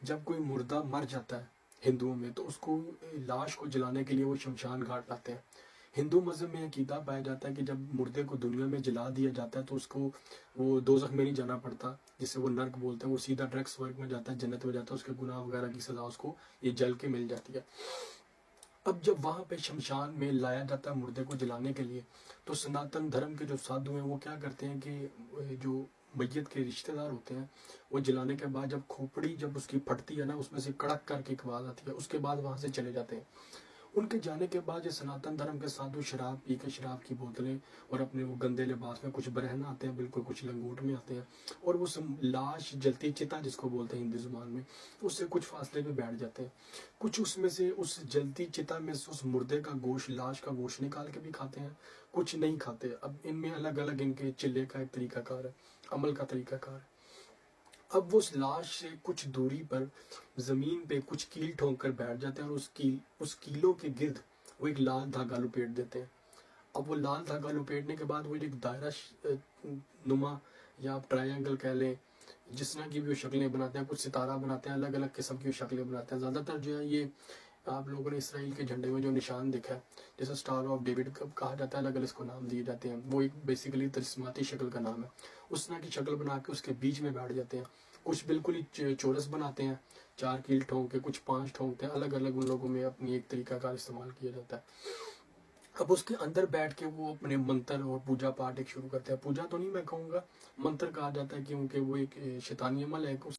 جب کوئی مردہ مر جاتا ہے ہندوؤں میں تو اس کو لاش کو جلانے کے لیے وہ شمشان گھاٹ لاتے ہیں۔ ہندو مذہب میں عقیدہ پایا جاتا ہے کہ جب مردے کو دنیا میں جلا دیا جاتا ہے تو اس کو وہ دوزخ میں نہیں جانا پڑتا، جسے وہ نرک بولتے ہیں، وہ سیدھا ڈائریکٹ سورگ میں جاتا ہے، جنت میں جاتا ہے، اس کے گناہ وغیرہ کی سزا اس کو یہ جل کے مل جاتی ہے۔ اب جب وہاں پہ شمشان میں لایا جاتا ہے مردے کو جلانے کے لیے، تو سناتن دھرم کے جو سادھو ہیں وہ کیا کرتے ہیں کہ جو میت کے رشتہ دار ہوتے ہیں وہ جلانے کے بعد جب کھوپڑی جب اس کی پھٹتی ہے نا، اس میں سے کڑک کر کے ایک آواز آتی ہے، اس کے بعد وہاں سے چلے جاتے ہیں۔ ان کے جانے کے بعد یہ سناتن دھرم کے سادھو شراب پی کے، شراب کی بوتلیں اور اپنے وہ گندے لباس میں، کچھ برہنہ آتے ہیں بالکل، کچھ لنگوٹ میں آتے ہیں، اور وہ لاش جلتی چتا جس کو بولتے ہیں ہندی زبان میں، اس سے کچھ فاصلے پہ بیٹھ جاتے ہیں۔ کچھ اس میں سے اس جلتی چتا میں سے اس مردے کا گوشت، لاش کا گوشت نکال کے بھی کھاتے ہیں، کچھ نہیں کھاتے۔ اب ان میں الگ الگ ان کے چلے کا ایک طریقہ کار ہے، عمل کا طریقہ کار ہے۔ اب وہ اس لاش سے کچھ دوری پر زمین پہ کچھ کیل ٹھونک کر بیٹھ جاتے ہیں، اور اس کیلوں کے گرد وہ ایک لال دھاگا لپیٹ دیتے ہیں۔ اب وہ لال دھاگا لپیٹنے کے بعد وہ ایک دائرہ نما یا آپ ٹرائنگل کہہ لیں، جس طرح کی بھی وہ شکلیں بناتے ہیں، کچھ ستارہ بناتے ہیں، الگ الگ قسم کی شکلیں بناتے ہیں۔ زیادہ تر جو ہے یہ آپ لوگوں نے اسرائیل کے جھنڈے میں جو نشان دیکھا ہے، جیسے اسٹار آف ڈیوڈ کہا جاتا ہے، الگ الگ اس کو نام دیے جاتے ہیں، وہ ایک بیسیکلی ترسماتی شکل کا نام ہے۔ اس طرح کی شکل بنا کے اس کے بیچ میں بیٹھ جاتے ہیں۔ کچھ بالکل ہی چورس بناتے ہیں، 4 کیل ٹھونک کے، کچھ 5 ٹھونکتے ہیں، الگ الگ ان لوگوں میں اپنی ایک طریقہ کار استعمال کیا جاتا ہے۔ اب اس کے اندر بیٹھ کے وہ اپنے منتر اور پوجا پاٹ ایک شروع کرتے ہیں۔ پوجا تو نہیں میں کہوں گا، منتر کہا جاتا ہے، کیونکہ وہ ایک شیطانی عمل ہے۔